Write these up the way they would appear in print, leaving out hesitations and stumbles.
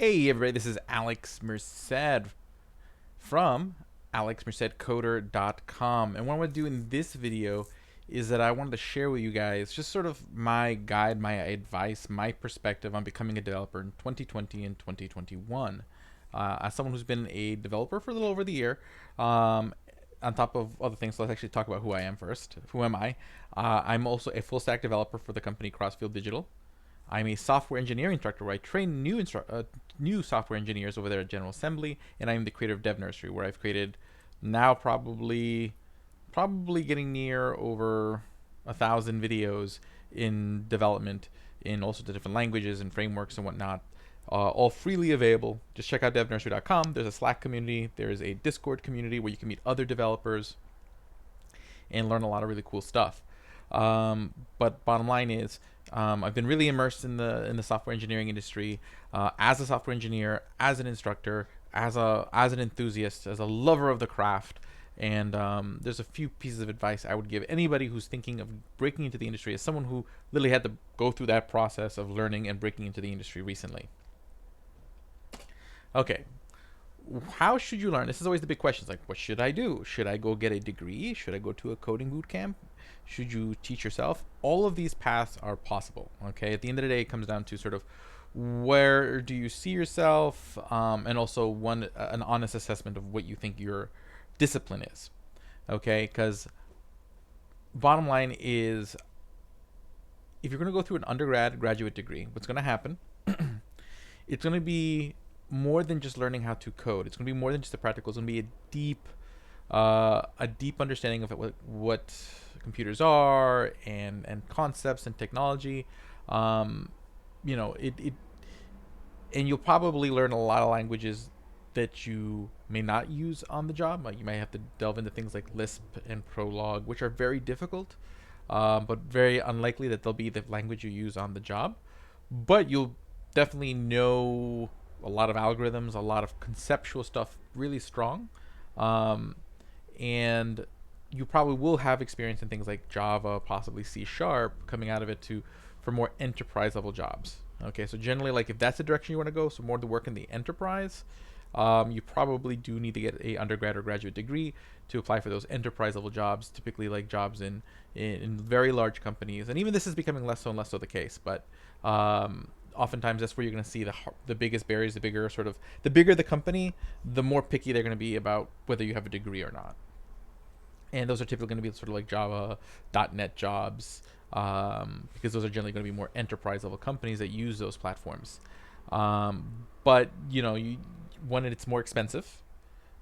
Hey everybody, this is Alex Merced from alexmercedcoder.com. And what I want to do in this video is that I wanted to share with you guys just sort of my guide, my advice, my perspective on becoming a developer in 2020 and 2021. As someone who's been a developer for a little over the year, on top of other things, let's actually talk about who I am first. Who am I? I'm also a full stack developer for the company Crossfield Digital. I'm a software engineering instructor where I train new software engineers over there at General Assembly, and I'm the creator of Dev Nursery, where I've created now probably getting near over 1,000 videos in development in all sorts of different languages and frameworks and whatnot, all freely available. Just check out devnursery.com. There's a Slack community. There's a Discord community where you can meet other developers and learn a lot of really cool stuff. But bottom line is, I've been really immersed in the software engineering industry as a software engineer, as an instructor, as an enthusiast, as a lover of the craft. And there's a few pieces of advice I would give anybody who's thinking of breaking into the industry, as someone who literally had to go through that process of learning and breaking into the industry recently. Okay, how should you learn? This is always the big question. It's like, what should I do? Should I go get a degree? Should I go to a coding boot camp? Should you teach yourself? All of these paths are possible. Okay, at the end of the day, it comes down to sort of where do you see yourself, and also an honest assessment of what you think your discipline is. Okay, because bottom line is, if you're going to go through an graduate degree, what's going to happen? It's going to be more than just learning how to code. It's going to be more than just the practical. It's going to be a deep understanding of what computers are and concepts and technology. You know, and you'll probably learn a lot of languages that you may not use on the job. Like you might have to delve into things like Lisp and Prolog, which are very difficult, but very unlikely that they'll be the language you use on the job. But you'll definitely know a lot of algorithms, a lot of conceptual stuff really strong. Um, and you probably will have experience in things like Java, possibly C Sharp, coming out of it for more enterprise level jobs. Okay, so generally, like if that's the direction you want to go, so more to work in the enterprise, you probably do need to get a undergrad or graduate degree to apply for those enterprise level jobs. Typically, like jobs in very large companies, and even this is becoming less so and less so the case. But oftentimes that's where you're going to see the biggest barriers. The bigger the company, the more picky they're going to be about whether you have a degree or not. And those are typically going to be sort of like Java, .NET jobs, because those are generally going to be more enterprise level companies that use those platforms. But you know, it's more expensive.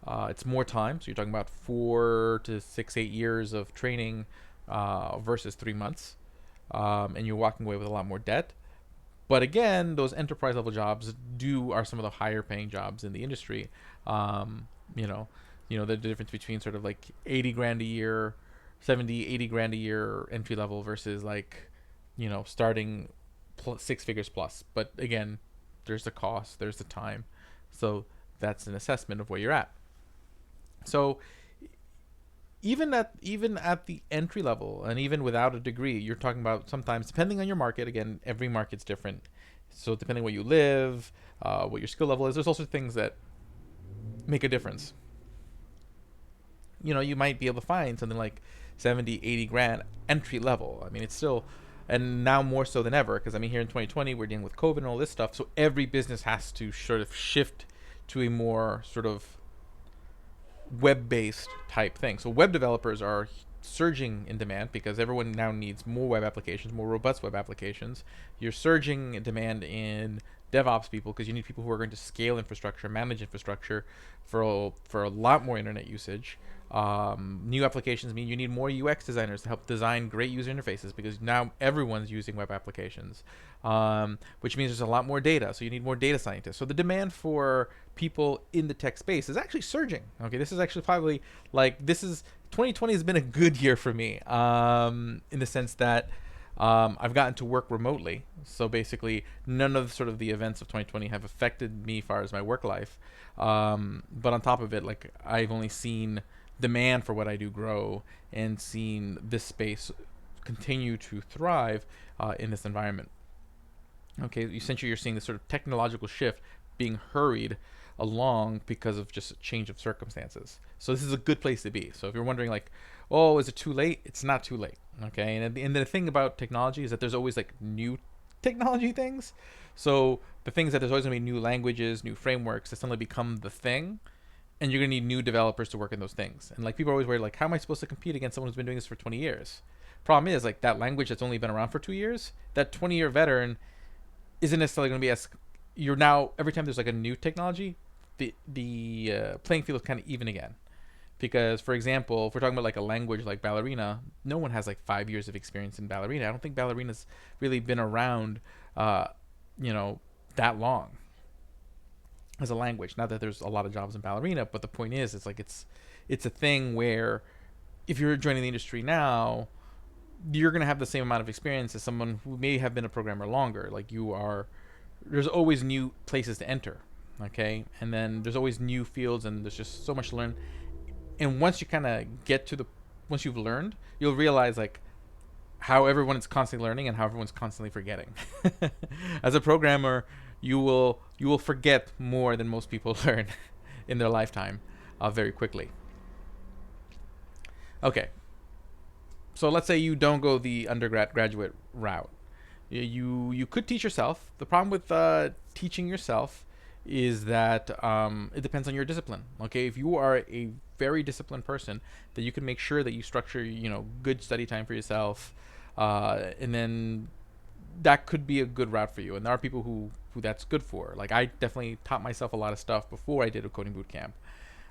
It's more time. So you're talking about 4 to 6, 8 years of training versus 3 months, and you're walking away with a lot more debt. But again, those enterprise level jobs are some of the higher paying jobs in the industry. You know, the difference between sort of like 80 grand a year, 70, 80 grand a year entry level versus like, starting 6 figures plus. But again, there's the cost, there's the time. So that's an assessment of where you're at. So even at the entry level and even without a degree, you're talking about sometimes, depending on your market, again, every market's different. So depending where you live, what your skill level is, there's also things that make a difference. You might be able to find something like 70, 80 grand entry level. I mean, it's still, and now more so than ever, because I mean, here in 2020, we're dealing with COVID and all this stuff. So every business has to sort of shift to a more sort of web-based type thing. So web developers are surging in demand because everyone now needs more web applications, more robust web applications. You're surging in demand in DevOps people because you need people who are going to scale infrastructure, manage infrastructure for a lot more internet usage. New applications mean you need more UX designers to help design great user interfaces because now everyone's using web applications, which means there's a lot more data. So you need more data scientists. So the demand for people in the tech space is actually surging. Okay, this is actually probably 2020 has been a good year for me, in the sense that I've gotten to work remotely. So basically, none of sort of the events of 2020 have affected me as far as my work life. But on top of it, like I've only seen demand for what I do grow and seen this space continue to thrive in this environment. Okay, essentially you're seeing this sort of technological shift being hurried along because of just a change of circumstances. So this is a good place to be. So if you're wondering like, oh, is it too late? It's not too late. Okay. And the thing about technology is that there's always like new technology things. So the things that there's always gonna be new languages, new frameworks that suddenly become the thing, and you're gonna need new developers to work in those things. And like people are always worried, like, how am I supposed to compete against someone who's been doing this for 20 years? Problem is, like, that language that's only been around for 2 years, that 20-year veteran isn't necessarily gonna be as you're now every time there's like a new technology, the playing field is kind of even again. Because for example, if we're talking about like a language like ballerina, no one has like 5 years of experience in ballerina. I don't think ballerina's really been around, uh, you know, that long as a language. Not that there's a lot of jobs in ballerina, but the point is, it's like it's a thing where if you're joining the industry now, you're gonna have the same amount of experience as someone who may have been a programmer longer. Like you are, there's always new places to enter, okay, and then there's always new fields, and there's just so much to learn. And once you kind of get to the, once you've learned, you'll realize like how everyone is constantly learning and how everyone's constantly forgetting. As a programmer, you will forget more than most people learn in their lifetime, very quickly. Okay, so let's say you don't go the undergraduate route. You could teach yourself. The problem with teaching yourself is that it depends on your discipline. Okay, if you are a very disciplined person, then you can make sure that you structure, good study time for yourself, and then that could be a good route for you. And there are people who that's good for. Like I definitely taught myself a lot of stuff before I did a coding boot camp.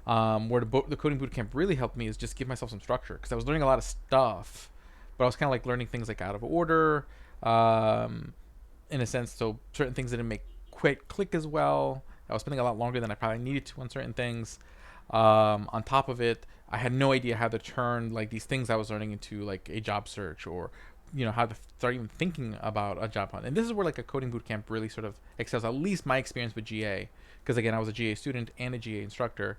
Where the coding boot camp really helped me is just give myself some structure, because I was learning a lot of stuff, but I was kind of like learning things like out of order, in a sense. So certain things didn't make quite click as well. I was spending a lot longer than I probably needed to on certain things. On top of it, I had no idea how to turn like these things I was learning into like a job search, or how to start even thinking about a job hunt. And this is where like a coding boot camp really sort of excels. At least my experience with GA, because again, I was a GA student and a GA instructor,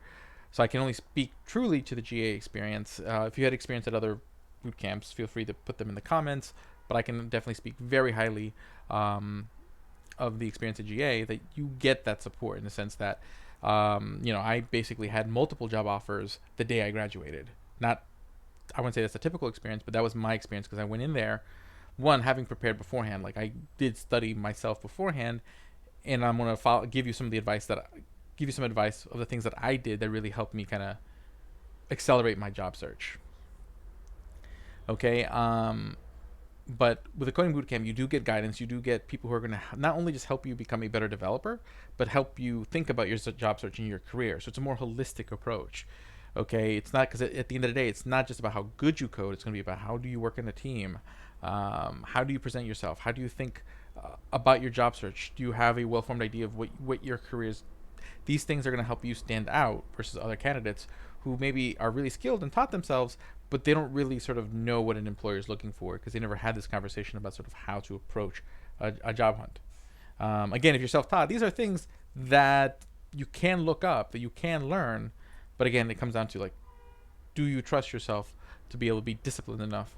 so I can only speak truly to the GA experience. If you had experience at other boot camps, feel free to put them in the comments. But I can definitely speak very highly of the experience at GA, that you get that support in the sense that I basically had multiple job offers the day I graduated. Not, I wouldn't say that's a typical experience, but that was my experience, because I went in there, one, having prepared beforehand. Like I did study myself beforehand, and I'm gonna give you some of the advice give you some advice of the things that I did that really helped me kind of accelerate my job search. Okay. But with the coding bootcamp, you do get guidance. You do get people who are going to not only just help you become a better developer, but help you think about your job search and your career. So it's a more holistic approach. Okay, it's not, because at the end of the day, it's not just about how good you code. It's going to be about how do you work in a team, how do you present yourself, how do you think about your job search. Do you have a well-formed idea of what your career is? These things are going to help you stand out versus other candidates who maybe are really skilled and taught themselves, but they don't really sort of know what an employer is looking for, because they never had this conversation about sort of how to approach a job hunt. Again, if you're self-taught, these are things that you can look up, that you can learn, but again, it comes down to like, do you trust yourself to be able to be disciplined enough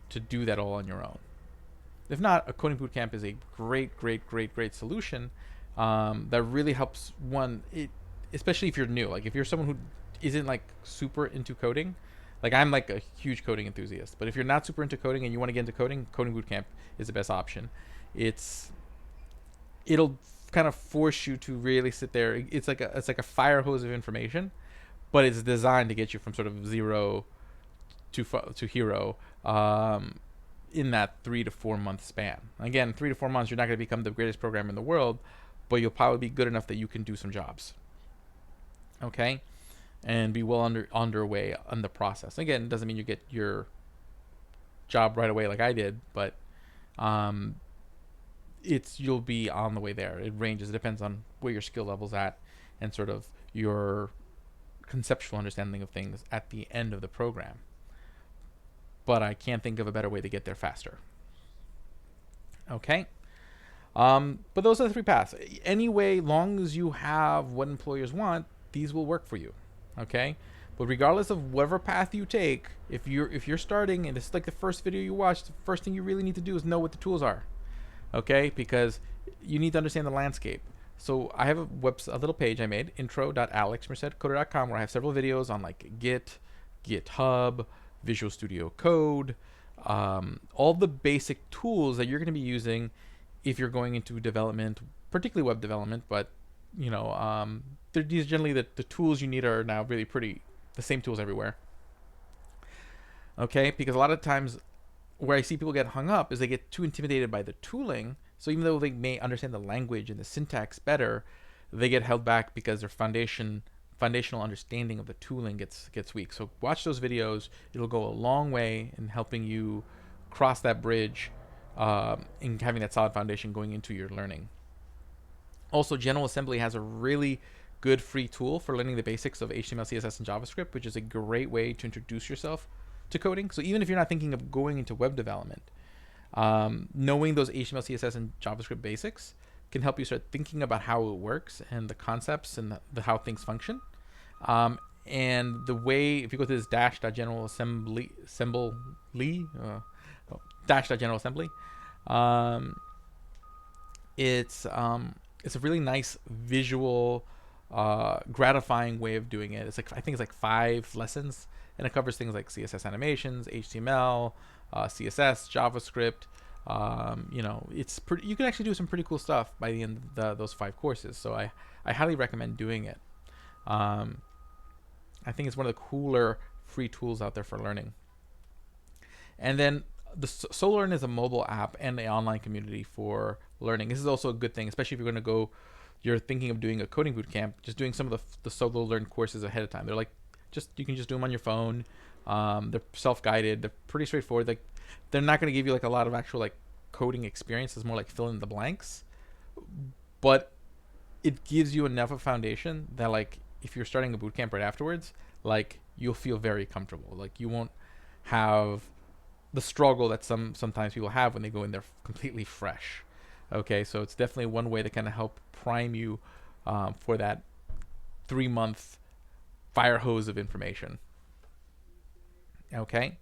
to do that all on your own? If not, a coding bootcamp is a great solution that really helps especially if you're new. Like if you're someone who isn't like super into coding, like I'm like a huge coding enthusiast, but if you're not super into coding and you want to get into coding, coding bootcamp is the best option. It'll kind of force you to really sit there. It's like a fire hose of information, but it's designed to get you from sort of zero to hero in that 3 to 4 month span. Again, 3 to 4 months, you're not going to become the greatest programmer in the world, but you'll probably be good enough that you can do some jobs. Okay, and be well underway on the process. Again, it doesn't mean you get your job right away like I did, but you'll be on the way there. It ranges. It depends on where your skill level's at and sort of your conceptual understanding of things at the end of the program. But I can't think of a better way to get there faster. Okay. But those are the 3 paths. Anyway, long as you have what employers want, these will work for you. Okay. But regardless of whatever path you take, if you're starting and this is like the first video you watch, the first thing you really need to do is know what the tools are. Okay, because you need to understand the landscape. So I have a little page I made, intro.alexmercedcoder.com, where I have several videos on like Git, GitHub, Visual Studio Code, all the basic tools that you're going to be using if you're going into development, particularly web development. But you know, these generally the tools you need are now really pretty the same tools everywhere. Okay, because a lot of times where I see people get hung up is they get too intimidated by the tooling. So even though they may understand the language and the syntax better, they get held back because their foundational understanding of the tooling gets weak. So watch those videos. It'll go a long way in helping you cross that bridge, and having that solid foundation going into your learning. Also, General Assembly has a really good free tool for learning the basics of HTML, CSS, and JavaScript, which is a great way to introduce yourself to coding. So even if you're not thinking of going into web development, knowing those HTML, CSS, and JavaScript basics can help you start thinking about how it works and the concepts and the how things function. And the way, if you go to this dash.generalassembly, dash.generalassembly, it's a really nice visual, gratifying way of doing it. It's like, I think it's like 5 lessons, and it covers things like CSS animations, HTML, CSS, JavaScript. You know, it's pretty. You can actually do some pretty cool stuff by the end of those 5 courses. So I highly recommend doing it. I think it's one of the cooler free tools out there for learning. And then the SoLearn is a mobile app and an online community for learning. This is also a good thing, especially if you're going to go, you're thinking of doing a coding boot camp, just doing some of the SoLearn courses ahead of time. They're like, you can just do them on your phone. They're self-guided. They're pretty straightforward. Like, they're not going to give you like a lot of actual like coding experience. It's more like fill in the blanks, but it gives you enough of foundation that like if you're starting a boot camp right afterwards, like you'll feel very comfortable. Like you won't have the struggle that sometimes people have when they go in there completely fresh. Okay, so it's definitely one way to kind of help prime you, for that 3-month fire hose of information. Okay,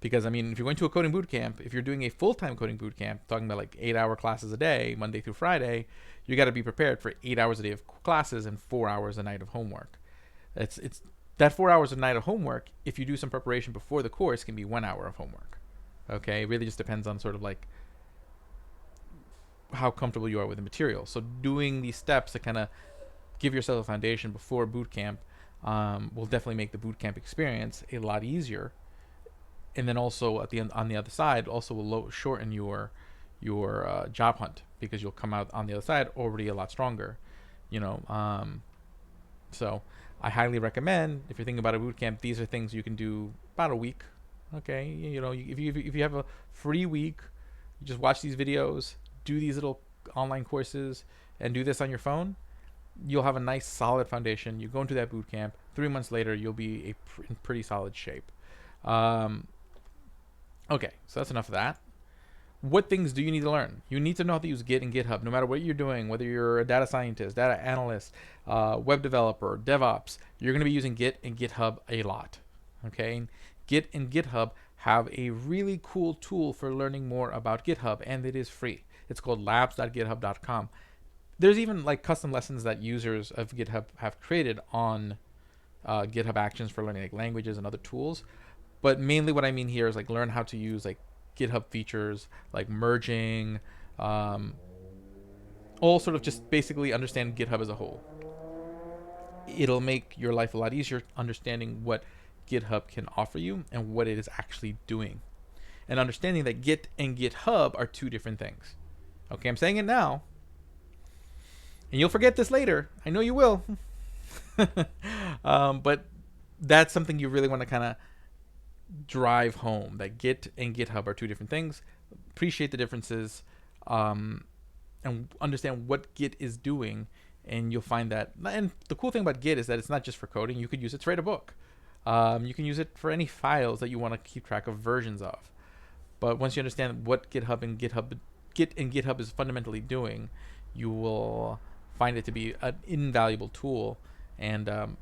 because I mean, if you're going to a coding boot camp, if you're doing a full-time coding boot camp, talking about like 8-hour classes a day, Monday through Friday, you got to be prepared for 8 hours a day of classes and 4 hours a night of homework. It's that 4 hours a night of homework, if you do some preparation before the course, can be 1 hour of homework. Okay, it really just depends on sort of like how comfortable you are with the material. So doing these steps to kind of give yourself a foundation before boot camp, will definitely make the boot camp experience a lot easier. And then also at the end, on the other side, also will shorten your job hunt, because you'll come out on the other side already a lot stronger. You know, so I highly recommend, if you're thinking about a boot camp, these are things you can do about a week. Okay, you know, if you have a free week, you just watch these videos, do these little online courses, and do this on your phone. You'll have a nice solid foundation. You go into that boot camp. 3 months later, you'll be in pretty solid shape. Okay, so that's enough of that. What things do you need to learn? You need to know how to use Git and GitHub, no matter what you're doing, whether you're a data scientist, data analyst, web developer, DevOps. You're going to be using Git and GitHub a lot. Okay, Git and GitHub have a really cool tool for learning more about GitHub, and it is free. It's called labs.github.com. There's even like custom lessons that users of GitHub have created on GitHub Actions for learning like languages and other tools. But mainly what I mean here is like learn how to use like GitHub features like merging, all sort of just basically understand GitHub as a whole. It'll make your life a lot easier understanding what GitHub can offer you and what it is actually doing. And understanding that Git and GitHub are 2 different things. Okay, I'm saying it now. And you'll forget this later. I know you will. But that's something you really want to kind of drive home, that Git and GitHub are 2 different things. Appreciate the differences, and understand what Git is doing, and you'll find that. And the cool thing about Git is that it's not just for coding. You could use it to write a book. You can use it for any files that you want to keep track of versions of. But once you understand what Git and GitHub is fundamentally doing, you will find it to be an invaluable tool, and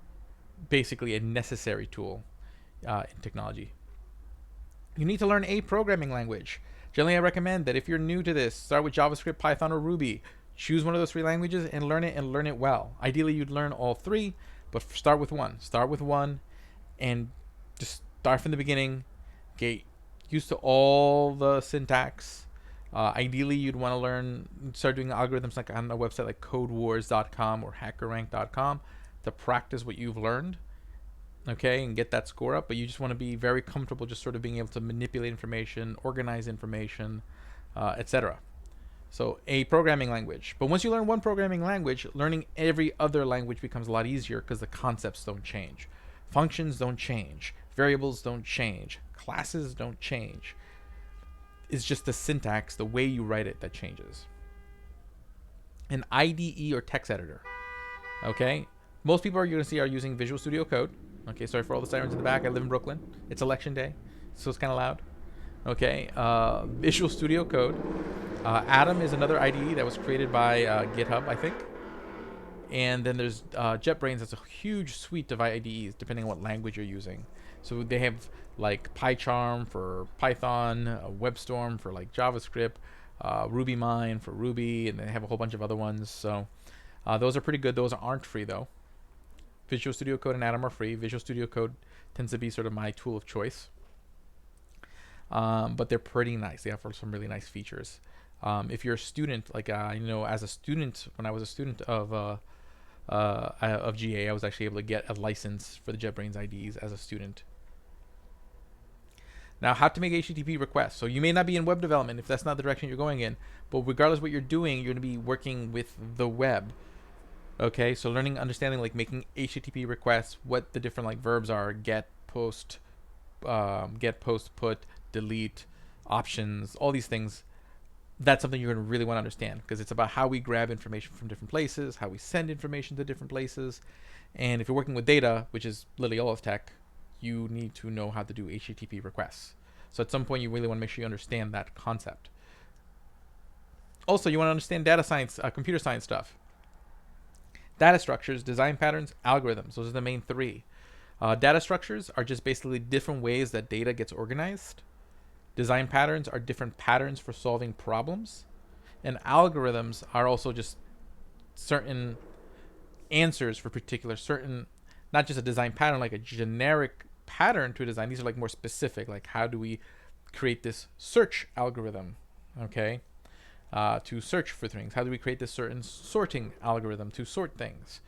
basically a necessary tool in technology. You need to learn a programming language. Generally, I recommend that if you're new to this, start with JavaScript, Python, or Ruby. Choose one of those three languages and learn it well. Ideally, you'd learn all three, but start with one. Start with one, and just start from the beginning. Get used to all the syntax. Ideally, you'd want to start doing algorithms like on a website like CodeWars.com or HackerRank.com to practice what you've learned, okay, and get that score up. But you just want to be very comfortable just sort of being able to manipulate information, organize information, etc. So a programming language. But once you learn one programming language, learning every other language becomes a lot easier because the concepts don't change. Functions don't change. Variables don't change. Classes don't change. It's just the syntax, the way you write it, that changes. An IDE or text editor. Okay? Most people are going to see are using Visual Studio Code. Okay, sorry for all the sirens in the back. I live in Brooklyn. It's election day, so it's kind of loud. Okay, Visual Studio Code. Atom is another IDE that was created by GitHub, I think. And then there's JetBrains. That's a huge suite of IDEs, depending on what language you're using. So they have like PyCharm for Python, WebStorm for like JavaScript, RubyMine for Ruby, and they have a whole bunch of other ones. So those are pretty good. Those aren't free though. Visual Studio Code and Atom are free. Visual Studio Code tends to be sort of my tool of choice. But they're pretty nice. They offer some really nice features. If you're a student, like as a student, when I was a student of GA, I was actually able to get a license for the JetBrains IDs as a student. Now, how to make HTTP requests. So you may not be in web development if that's not the direction you're going in, but regardless of what you're doing, you're going to be working with the web. Okay, so understanding like making HTTP requests, what the different like verbs are: get, post, put, delete, options, all these things. That's something you're going to really want to understand, because it's about how we grab information from different places, how we send information to different places. And if you're working with data, which is literally all of tech, you need to know how to do HTTP requests. So at some point, you really want to make sure you understand that concept. Also, you want to understand data science, computer science stuff. Data structures, design patterns, algorithms. Those are the main three. Data structures are just basically different ways that data gets organized. Design patterns are different patterns for solving problems. And algorithms are also just certain answers for particular not just a design pattern, like a generic pattern to a design. These are like more specific, like how do we create this search algorithm, okay, to search for things? How do we create this certain sorting algorithm to sort things?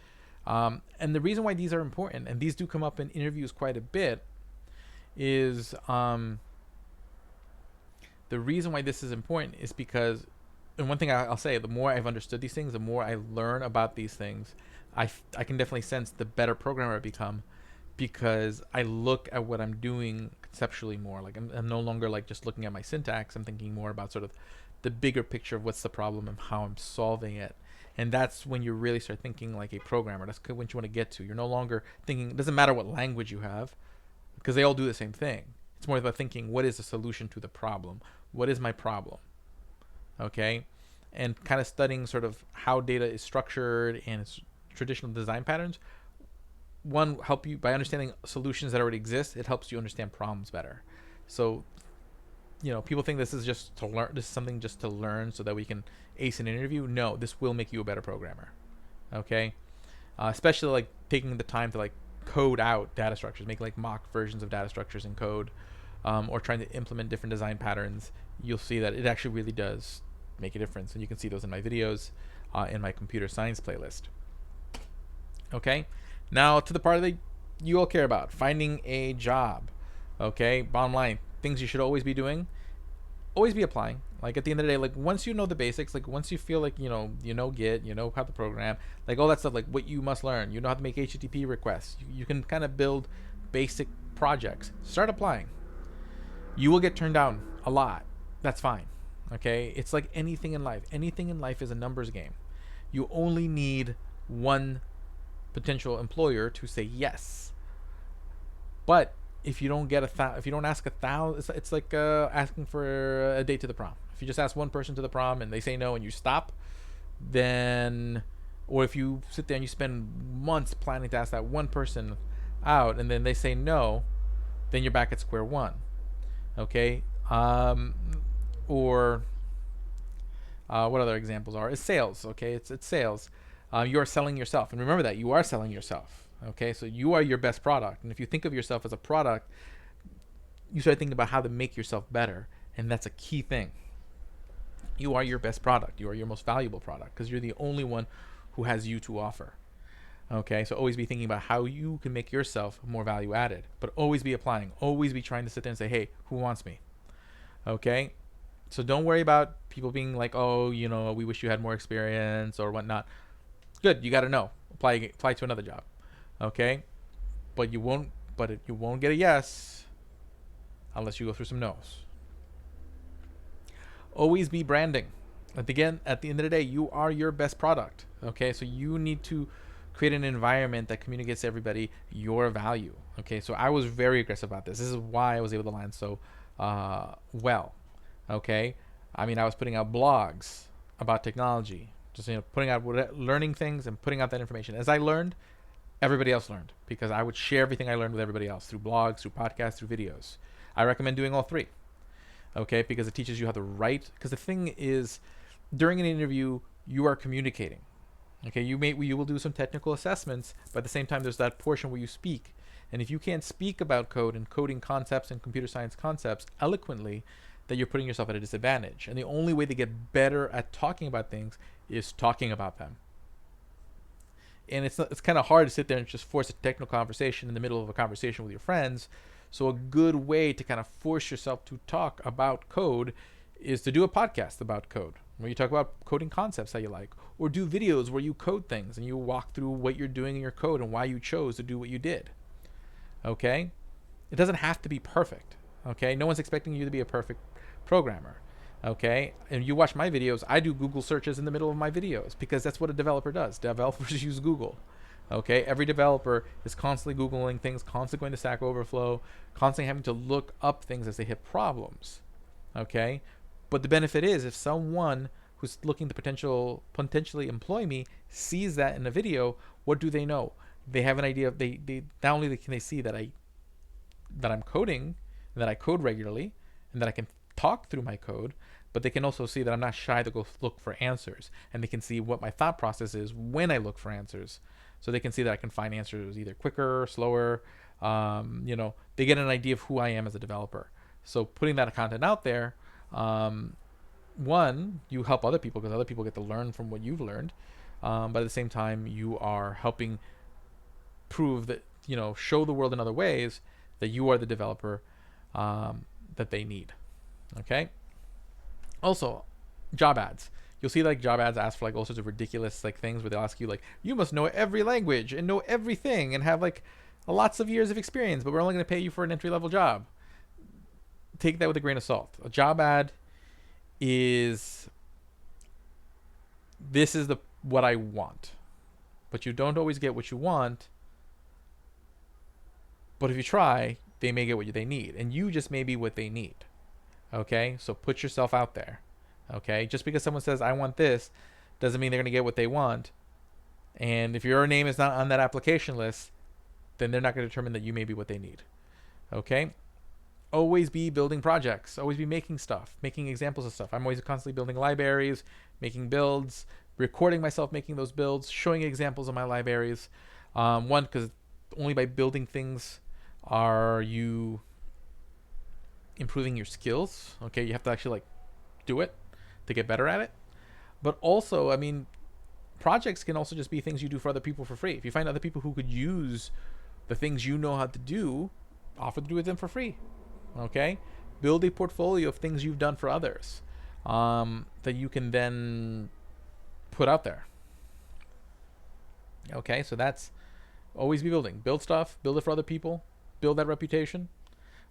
And the reason why these are important, and these do come up in interviews quite a bit, is the reason why this is important is because, and one thing I'll say, the more I've understood these things, the more I learn about these things, I can definitely sense the better programmer I become, because I look at what I'm doing conceptually more. Like I'm no longer like just looking at my syntax. I'm thinking more about sort of the bigger picture of what's the problem and how I'm solving it. And that's when you really start thinking like a programmer. That's what you want to get to. You're no longer thinking, it doesn't matter what language you have, because they all do the same thing. It's more about thinking, what is the solution to the problem? What is my problem? Okay? And kind of studying sort of how data is structured and its traditional design patterns. One, help you by understanding solutions that already exist. It helps you understand problems better. So, people think this is just to learn. This is something just to learn so that we can ace an interview. No, this will make you a better programmer. Okay? Especially like taking the time to like code out data structures, make like mock versions of data structures in code, or trying to implement different design patterns. You'll see that it actually really does make a difference, and you can see those in my videos, in my computer science playlist. Okay, now to the part that you all care about, finding a job. Okay, bottom line, things you should always be doing, always be applying. Like at the end of the day, like once you know the basics, like once you feel like you know Git, you know how to program, like all that stuff, like what you must learn, you know how to make HTTP requests, you can kind of build basic projects. Start applying. You will get turned down a lot. That's fine. Okay, it's like anything in life. Anything in life is a numbers game. You only need one potential employer to say yes. But if you don't get if you don't ask 1,000, it's like asking for a date to the prom. If you just ask one person to the prom and they say no and you stop, then, or if you sit there and you spend months planning to ask that one person out and then they say no, then you're back at square one. Okay, or What other examples are? It's sales. Okay, it's sales. You are selling yourself, and remember that you are selling yourself. Okay, so you are your best product, and if you think of yourself as a product, you start thinking about how to make yourself better, and that's a key thing. You are your best product. You are your most valuable product because you're the only one who has you to offer. Okay, so always be thinking about how you can make yourself more value added, but always be applying. Always be trying to sit there and say, hey, who wants me? Okay, so don't worry about people being like, oh, we wish you had more experience or whatnot. Good, you got to know. Apply to another job. Okay, but you won't get a yes unless you go through some no's. Always be branding. Again, at the end of the day, you are your best product. Okay, so you need to create an environment that communicates to everybody your value. Okay, so I was very aggressive about this. This is why I was able to land so well. Okay, I mean, I was putting out blogs about technology, just putting out learning things and putting out that information. As I learned, everybody else learned because I would share everything I learned with everybody else through blogs, through podcasts, through videos. I recommend doing all three. Okay, because it teaches you how to write. Because the thing is, during an interview, you are communicating. Okay, you will do some technical assessments, but at the same time, there's that portion where you speak. And if you can't speak about code and coding concepts and computer science concepts eloquently, then you're putting yourself at a disadvantage. And the only way to get better at talking about things is talking about them. And it's kind of hard to sit there and just force a technical conversation in the middle of a conversation with your friends. So a good way to kind of force yourself to talk about code is to do a podcast about code, where you talk about coding concepts that you like, or do videos where you code things and you walk through what you're doing in your code and why you chose to do what you did. Okay? It doesn't have to be perfect. Okay? No one's expecting you to be a perfect programmer. Okay? And you watch my videos, I do Google searches in the middle of my videos because that's what a developer does. Developers use Google. Okay, every developer is constantly Googling things, constantly going to Stack Overflow, constantly having to look up things as they hit problems. Okay, but the benefit is if someone who's looking to potentially employ me sees that in a video, what do they know? They have an idea. They not only can they see that I'm coding, that I code regularly, and that I can talk through my code, but they can also see that I'm not shy to go look for answers, and they can see what my thought process is when I look for answers. So they can see that I can find answers either quicker, slower. They get an idea of who I am as a developer. So putting that content out there, one, you help other people because other people get to learn from what you've learned. But at the same time, you are helping prove that, show the world in other ways that you are the developer that they need. Okay? Also, job ads. You'll see job ads ask for all sorts of ridiculous things where they'll ask you you must know every language and know everything and have lots of years of experience, but we're only going to pay you for an entry level job. Take that with a grain of salt. A job ad is what I want, but you don't always get what you want. But if you try, they may get what they need, and you just may be what they need. Okay, so put yourself out there. Okay, just because someone says I want this doesn't mean they're going to get what they want. And if your name is not on that application list, then they're not going to determine that you may be what they need. Okay, always be building projects, always be making stuff, making examples of stuff. I'm always constantly building libraries, making builds, recording myself making those builds, showing examples of my libraries. One, because only by building things are you improving your skills. Okay, you have to actually do it to get better at it. But also, projects can also just be things you do for other people for free. If you find other people who could use the things you know how to do, offer to do with them for free. Okay, build a portfolio of things you've done for others that you can then put out there. Okay, so that's always be building. Build stuff, build it for other people, build that reputation.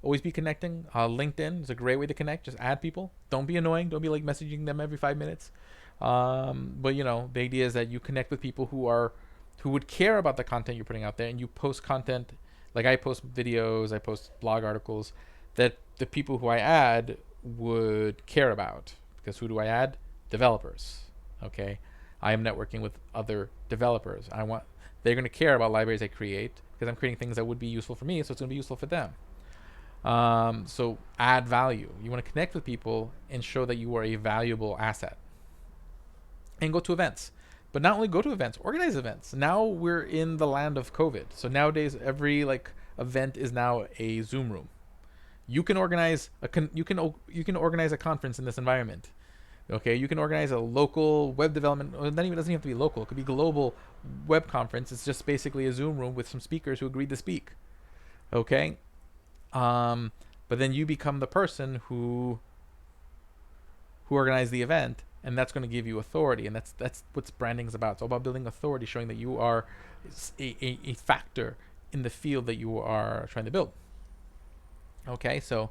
Always be connecting. LinkedIn is a great way to connect. Just add people. Don't be annoying. Don't be messaging them every 5 minutes. But the idea is that you connect with people who would care about the content you're putting out there, and you post content. I post videos, I post blog articles that the people who I add would care about. Because who do I add? Developers. Okay, I am networking with other developers. They're going to care about libraries I create because I'm creating things that would be useful for me, so it's going to be useful for them. So add value. You want to connect with people and show that you are a valuable asset. and go to events. But not only go to events, organize events. Now we're in the land of COVID. So nowadays every like event is now a Zoom room. You can organize you can organize a conference in this environment. Okay, you can organize a local web development. Well, that even doesn't have to be local. It could be global web conference. It's just basically a Zoom room with some speakers who agreed to speak. Okay, um, but then you become the person who organized the event, and that's going to give you authority, and that's what branding is about. It's all about building authority, showing that you are a factor in the field that you are trying to build. Okay, so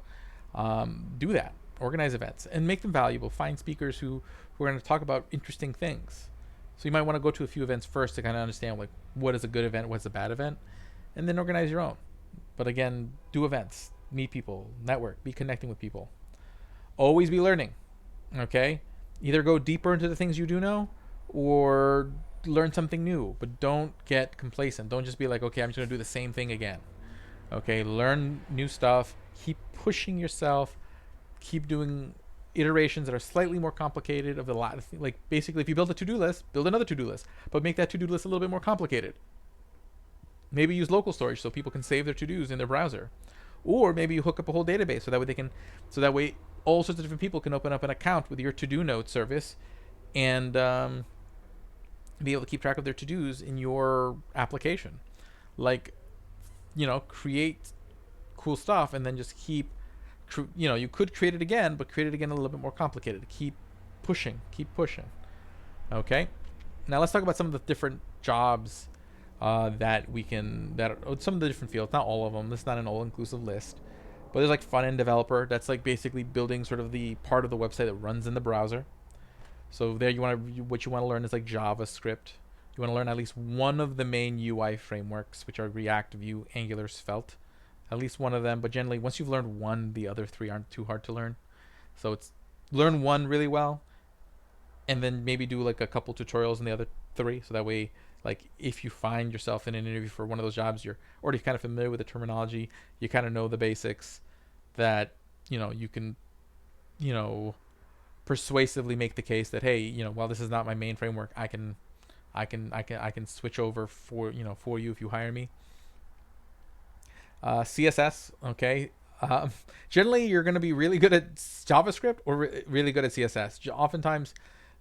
do that. Organize events and make them valuable. Find speakers who are going to talk about interesting things. So you might want to go to a few events first to kind of understand like what is a good event, what's a bad event, and then organize your own. But again, do events, meet people, network, be connecting with people. Always be learning. Okay, either go deeper into the things you do know, or learn something new. But don't get complacent. Don't just be like, okay, I'm just going to do the same thing again. Okay, learn new stuff. Keep pushing yourself. Keep doing iterations that are slightly more complicated of the lot. Like basically, if you build a to-do list, build another to-do list, but make that to-do list a little bit more complicated. Maybe use local storage so people can save their to-dos in their browser, or maybe you hook up a whole database so that way so that way all sorts of different people can open up an account with your to-do note service, and be able to keep track of their to-dos in your application. Like, create cool stuff and then just keep you could create it again, but create it again a little bit more complicated. Keep pushing. Okay, now let's talk about some of the different jobs some of the different fields, not all of them. This is not an all-inclusive list, but there's like front-end developer. That's like basically building sort of the part of the website that runs in the browser. So there what you want to learn is like JavaScript. You want to learn at least one of the main UI frameworks, which are React, Vue, Angular, Svelte. At least one of them, but generally once you've learned one, the other three aren't too hard to learn. So it's learn one really well, and then maybe do like a couple tutorials in the other three, so that way like if you find yourself in an interview for one of those jobs, you're already kind of familiar with the terminology, you kind of know the basics, that you can persuasively make the case that, hey, while this is not my main framework, I can switch over for you if you hire me. CSS, okay. Generally, you're going to be really good at JavaScript or really good at CSS. Oftentimes,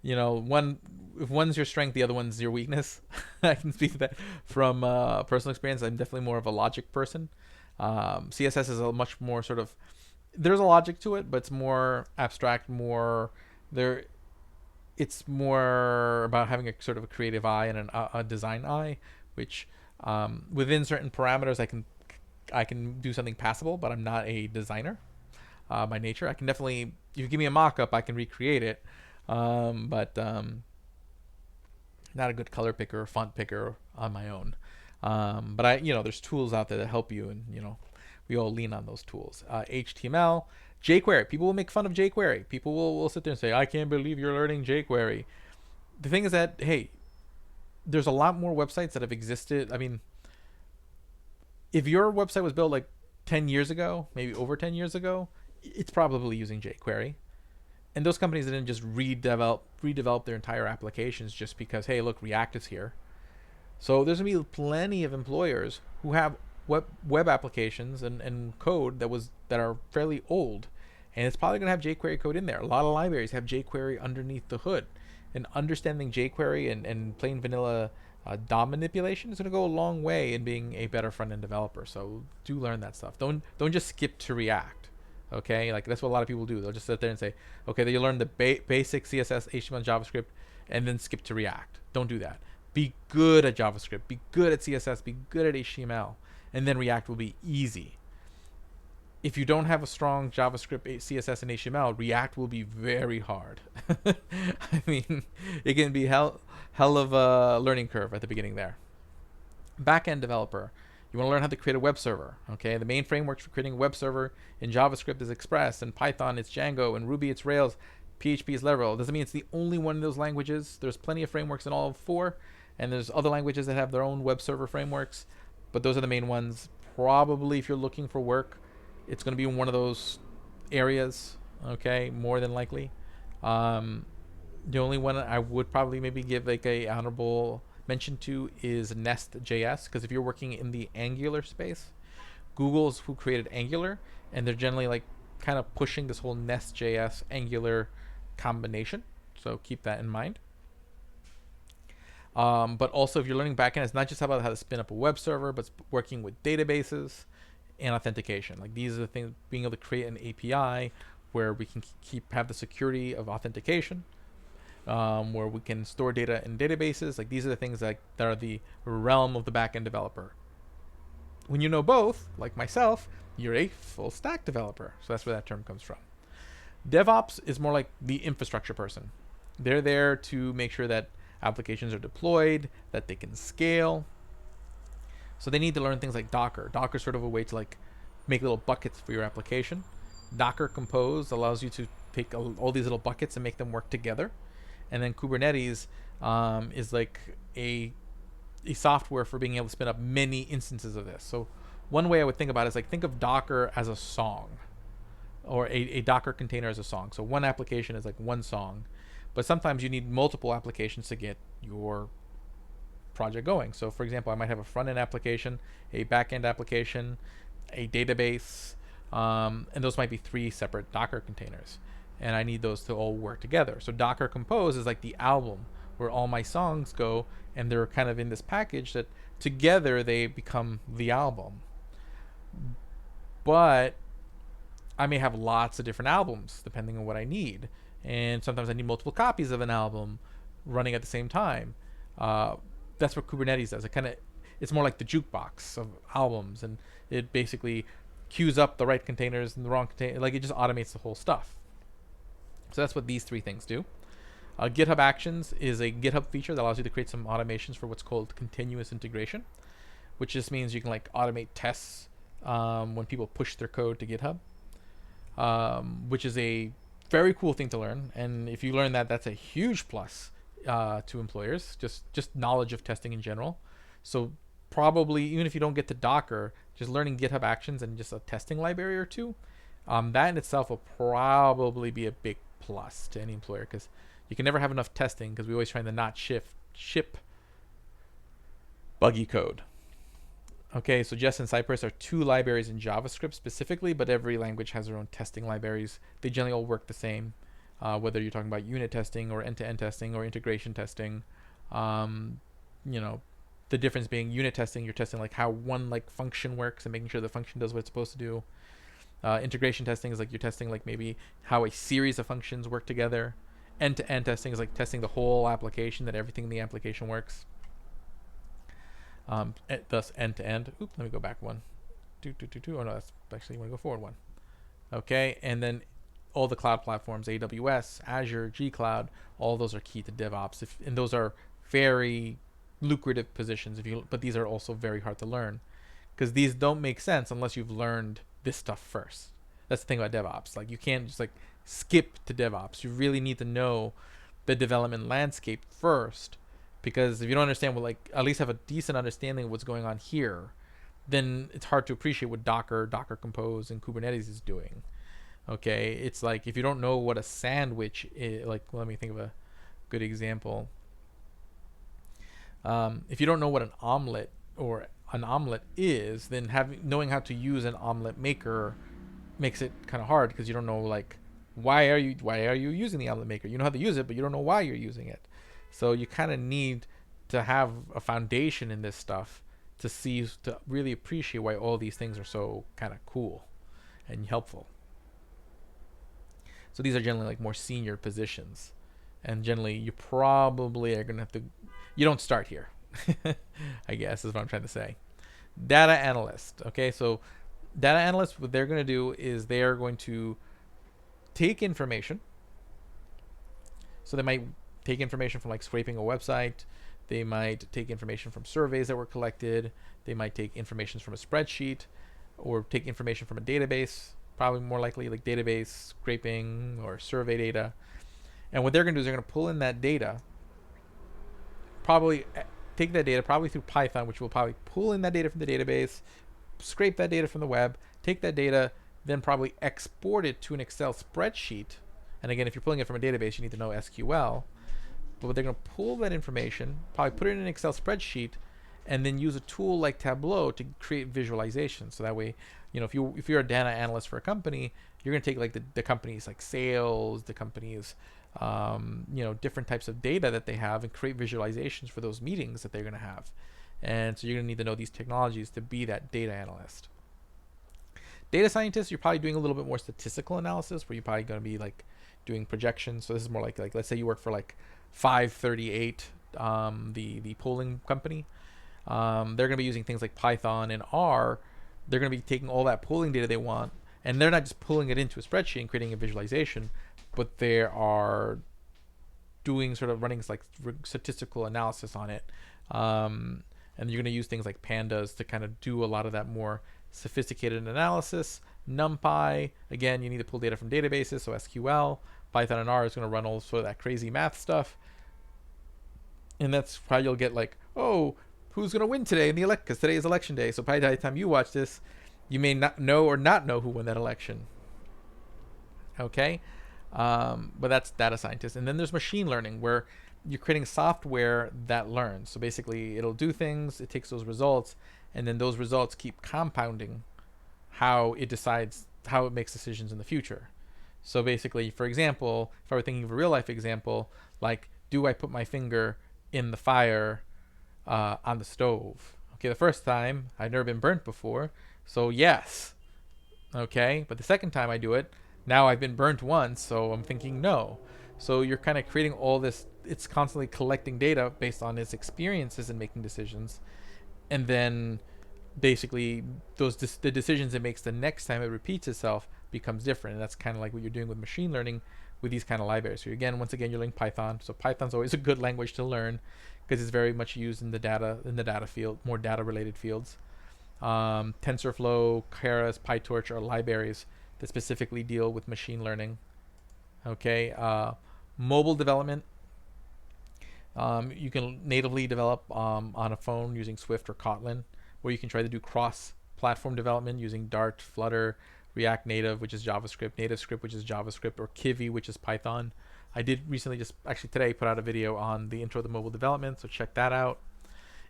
if one's your strength, the other one's your weakness. I can speak to that from personal experience. I'm definitely more of a logic person. CSS is a much more sort of, there's a logic to it, but it's more abstract, it's more about having a sort of a creative eye and a design eye, which within certain parameters I can do something passable, but I'm not a designer by nature. I can definitely, if you give me a mock-up, I can recreate it, but not a good color picker or font picker on my own. But there's tools out there that help you, and we all lean on those tools. HTML, jQuery. People will make fun of jQuery. People will sit there and say, I can't believe you're learning jQuery. The thing is that, hey, there's a lot more websites that have existed. I mean, if your website was built like 10 years ago, maybe over 10 years ago, it's probably using jQuery. And those companies didn't just redevelop their entire applications just because, hey, look, React is here. So there's going to be plenty of employers who have web applications and code that are fairly old. And it's probably going to have jQuery code in there. A lot of libraries have jQuery underneath the hood. And understanding jQuery and plain vanilla DOM manipulation is going to go a long way in being a better front-end developer. So do learn that stuff. Don't just skip to React. Okay, like that's what a lot of people do. They'll just sit there and say, okay, then you learn the basic CSS, HTML, JavaScript, and then skip to React. Don't do that. Be good at JavaScript. Be good at CSS. Be good at HTML, and then React will be easy. If you don't have a strong JavaScript, CSS, and HTML, React will be very hard. I mean, it can be hell of a learning curve at the beginning there. Backend developer. You want to learn how to create a web server. Okay, the main frameworks for creating a web server in JavaScript is Express, and Python it's Django, and Ruby it's Rails, PHP is Laravel. Doesn't mean it's the only one of those languages. There's plenty of frameworks in all four, and there's other languages that have their own web server frameworks, but those are the main ones. Probably if you're looking for work, it's going to be in one of those areas. Okay, more than likely. The only one I would probably maybe give like a honorable mention to is Nest.js, because if you're working in the Angular space, Google's who created Angular, and they're generally like kind of pushing this whole Nest.js Angular combination. So keep that in mind. But also, if you're learning backend, it's not just about how to spin up a web server, but it's working with databases and authentication. Like these are the things, being able to create an API where we can have the security of authentication, where we can store data in databases. Like these are the things that are the realm of the backend developer. When you know both, like myself, you're a full stack developer. So that's where that term comes from. DevOps is more like the infrastructure person. They're there to make sure that applications are deployed, that they can scale. So they need to learn things like Docker. Docker is sort of a way to like make little buckets for your application. Docker Compose allows you to take all these little buckets and make them work together. And then Kubernetes is like a software for being able to spin up many instances of this. So one way I would think about it is like think of Docker as a song, or a Docker container as a song. So one application is like one song, but sometimes you need multiple applications to get your project going. So for example, I might have a front-end application, a back-end application, a database, and those might be 3 separate Docker containers. And I need those to all work together. So Docker Compose is like the album where all my songs go, and they're kind of in this package that together they become the album. But I may have lots of different albums depending on what I need. And sometimes I need multiple copies of an album running at the same time. That's what Kubernetes does. It's more like the jukebox of albums, and it basically queues up the right containers and the wrong container. Like it just automates the whole stuff. So that's what these 3 things do. GitHub Actions is a GitHub feature that allows you to create some automations for what's called continuous integration, which just means you can like automate tests when people push their code to GitHub, which is a very cool thing to learn. And if you learn that, that's a huge plus to employers, just knowledge of testing in general. So probably even if you don't get to Docker, just learning GitHub Actions and just a testing library or 2, that in itself will probably be a big plus to any employer, because you can never have enough testing, because we're always trying to not ship buggy code. Okay, so Jest and Cypress are 2 libraries in JavaScript specifically, but every language has their own testing libraries. They generally all work the same, whether you're talking about unit testing or end-to-end testing or integration testing. The difference being unit testing, you're testing like how one like function works and making sure the function does what it's supposed to do. Integration testing is like you're testing like maybe how a series of functions work together. End-to-end testing is like testing the whole application, that everything in the application works. Thus end-to-end. Oops, let me go back one. Oh no, that's actually, you want to go forward one. Okay, and then all the cloud platforms, AWS, Azure, G-Cloud, all those are key to DevOps. And those are very lucrative positions, but these are also very hard to learn, because these don't make sense unless you've learned this stuff first. That's the thing about DevOps. Like you can't just like skip to DevOps. You really need to know the development landscape first, because if you don't understand like at least have a decent understanding of what's going on here, then it's hard to appreciate what Docker Compose, and Kubernetes is doing. Okay, it's like if you don't know what a sandwich is, like let me think of a good example. If you don't know what an omelet is, then knowing how to use an omelet maker makes it kind of hard, because you don't know like why are you using the omelet maker. You know how to use it, but you don't know why you're using it. So you kind of need to have a foundation in this stuff to really appreciate why all these things are so kind of cool and helpful. So these are generally like more senior positions, and generally you probably are gonna have to. You don't start here, I guess is what I'm trying to say. Data analyst. Okay, so data analysts, what they're going to do is they are going to take information. So they might take information from like scraping a website. They might take information from surveys that were collected. They might take information from a spreadsheet, or take information from a database, probably more likely like database scraping or survey data. And what they're going to do is they're going to pull in that data, probably take that data probably through Python, which will probably pull in that data from the database, scrape that data from the web, take that data, then probably export it to an Excel spreadsheet. And again, if you're pulling it from a database, you need to know SQL. but they're going to pull that information, probably put it in an Excel spreadsheet, and then use a tool like Tableau to create visualization. So that way, if you're a data analyst for a company, you're going to take like the company's like sales, the company's different types of data that they have, and create visualizations for those meetings that they're going to have. And so you're going to need to know these technologies to be that data analyst. Data scientists, you're probably doing a little bit more statistical analysis, where you're probably going to be like doing projections. So this is more like let's say you work for like 538, the polling company. They're going to be using things like Python and R. They're going to be taking all that polling data they want, and they're not just pulling it into a spreadsheet and creating a visualization, but they are doing sort of running like statistical analysis on it. And you're going to use things like pandas to kind of do a lot of that more sophisticated analysis. NumPy, again, you need to pull data from databases, so SQL. Python and R is going to run all sort of that crazy math stuff. And that's how you'll get like, oh, who's going to win today in the election? Because today is election day. So by the time you watch this, you may not know or not know who won that election. Okay? But that's data scientists. And then there's machine learning, where you're creating software that learns. So basically, it'll do things, it takes those results, and then those results keep compounding how it decides, how it makes decisions in the future. So basically, for example, if I were thinking of a real life example, like, do I put my finger in the fire on the stove? Okay, the first time, I'd never been burnt before, so yes. Okay, but the second time I do it, now I've been burnt once, so I'm thinking no. So you're kind of creating all this, it's constantly collecting data based on its experiences and making decisions. And then basically the decisions it makes the next time it repeats itself becomes different. And that's kind of like what you're doing with machine learning with these kind of libraries. So again, once again, you're learning Python. So Python's always a good language to learn because it's very much used in the data field, more data related fields. TensorFlow, Keras, PyTorch are libraries that specifically deal with machine learning. Okay, mobile development. You can natively develop on a phone using Swift or Kotlin, or you can try to do cross-platform development using Dart, Flutter, React Native, which is JavaScript, NativeScript, which is JavaScript, or Kivy, which is Python. I did recently, just actually today, put out a video on the intro to mobile development, so check that out.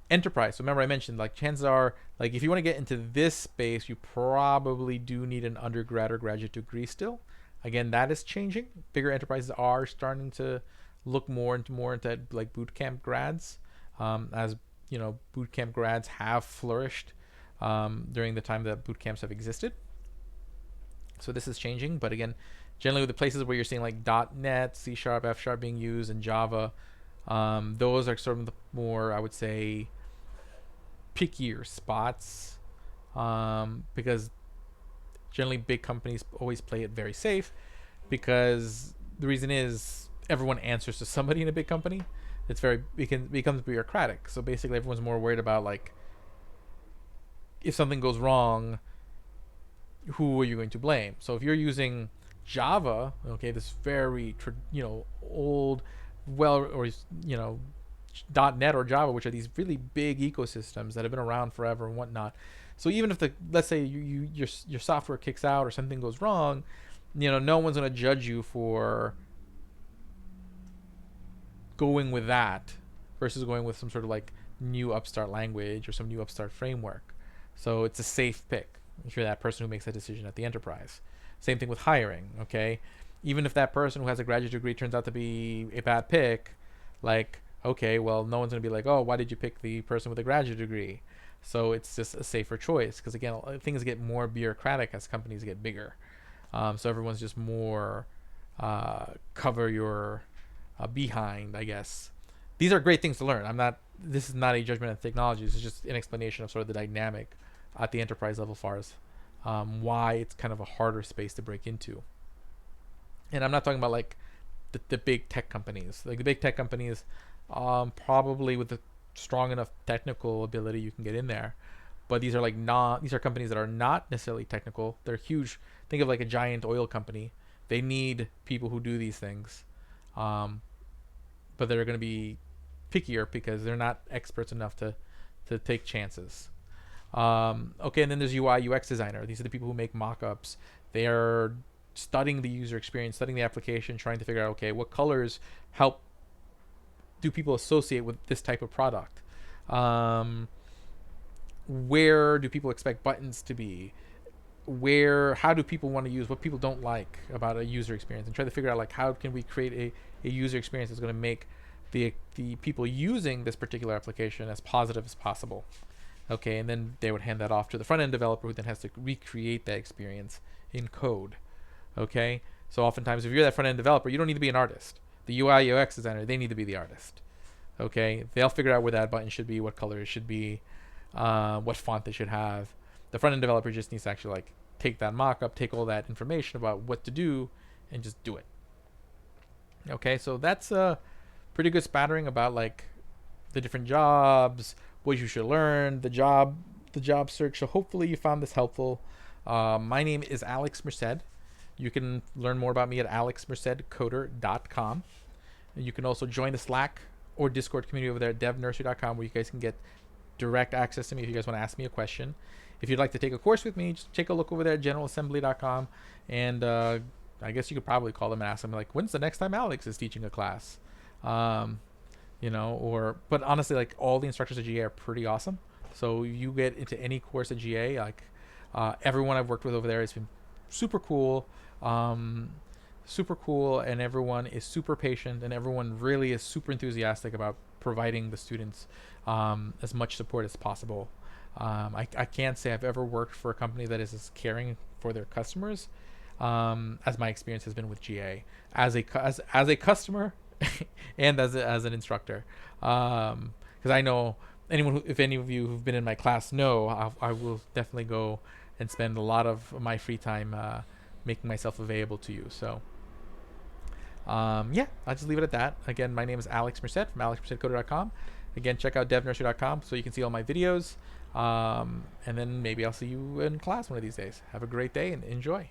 Enterprise. So remember I mentioned, like, chances are, like, if you want to get into this space, you probably do need an undergrad or graduate degree still. Again, that is changing. Bigger enterprises are starting to look more into like bootcamp grads, as bootcamp grads have flourished during the time that bootcamps have existed. So this is changing, but again, generally with the places where you're seeing like .NET, C#, F# being used, and Java, those are sort of the more, I would say, pickier spots, because generally big companies always play it very safe, because the reason is everyone answers to somebody in a big company. It becomes bureaucratic. So basically everyone's more worried about, like, if something goes wrong, who are you going to blame? So if you're using Java, okay, this very old, .NET or Java, which are these really big ecosystems that have been around forever and whatnot. So even if let's say your software kicks out or something goes wrong, no one's going to judge you for going with that versus going with some sort of like new upstart language or some new upstart framework. So it's a safe pick if you're that person who makes that decision at the enterprise. Same thing with hiring, okay? Even if that person who has a graduate degree turns out to be a bad pick, like, okay, well, no one's going to be like, oh, why did you pick the person with a graduate degree? So it's just a safer choice, because again, things get more bureaucratic as companies get bigger. So everyone's just more cover your behind, I guess. These are great things to learn. This is not a judgment of technology. This is just an explanation of sort of the dynamic at the enterprise level, as far as why it's kind of a harder space to break into. And I'm not talking about like the big tech companies. Like the big tech companies, probably with a strong enough technical ability, you can get in there. But these are companies that are not necessarily technical. They're huge. Think of like a giant oil company. They need people who do these things. But they're going to be pickier because they're not experts enough to take chances. Okay, and then there's UI UX designer. These are the people who make mock-ups. They are studying the user experience, studying the application, trying to figure out, okay, what colors help do people associate with this type of product? Um, where do people expect buttons to be? How do people want to use, what people don't like about a user experience, and try to figure out like how can we create a user experience that's going to make the people using this particular application as positive as possible. Okay, and then they would hand that off to the front end developer, who then has to recreate that experience in code. Okay, so oftentimes if you're that front end developer, you don't need to be an artist. The UI UX designer, they need to be the artist. Okay, they'll figure out where that button should be, what color it should be, what font they should have. The front end developer just needs to actually like take that mock-up, take all that information about what to do, and just do it. Okay, so that's a pretty good spattering about like the different jobs, what you should learn, the job search. So hopefully you found this helpful. My name is Alex Merced. You can learn more about me at alexmercedcoder.com. You can also join the Slack or Discord community over there at devnursery.com, where you guys can get direct access to me if you guys want to ask me a question. If you'd like to take a course with me, just take a look over there at generalassembly.com, and I guess you could probably call them and ask them like, when's the next time Alex is teaching a class? But honestly, like all the instructors at GA are pretty awesome. So you get into any course at GA, like everyone I've worked with over there has been super cool, and everyone is super patient, and everyone really is super enthusiastic about providing the students as much support as possible. I can't say I've ever worked for a company that is as caring for their customers as my experience has been with GA as a customer and as an instructor. Because I know if any of you who've been in my class know, I will definitely go and spend a lot of my free time making myself available to you. So I'll just leave it at that. Again, my name is Alex Merced from alexmercedcoder.com. Again, check out devnursery.com so you can see all my videos. And then maybe I'll see you in class one of these days. Have a great day and enjoy.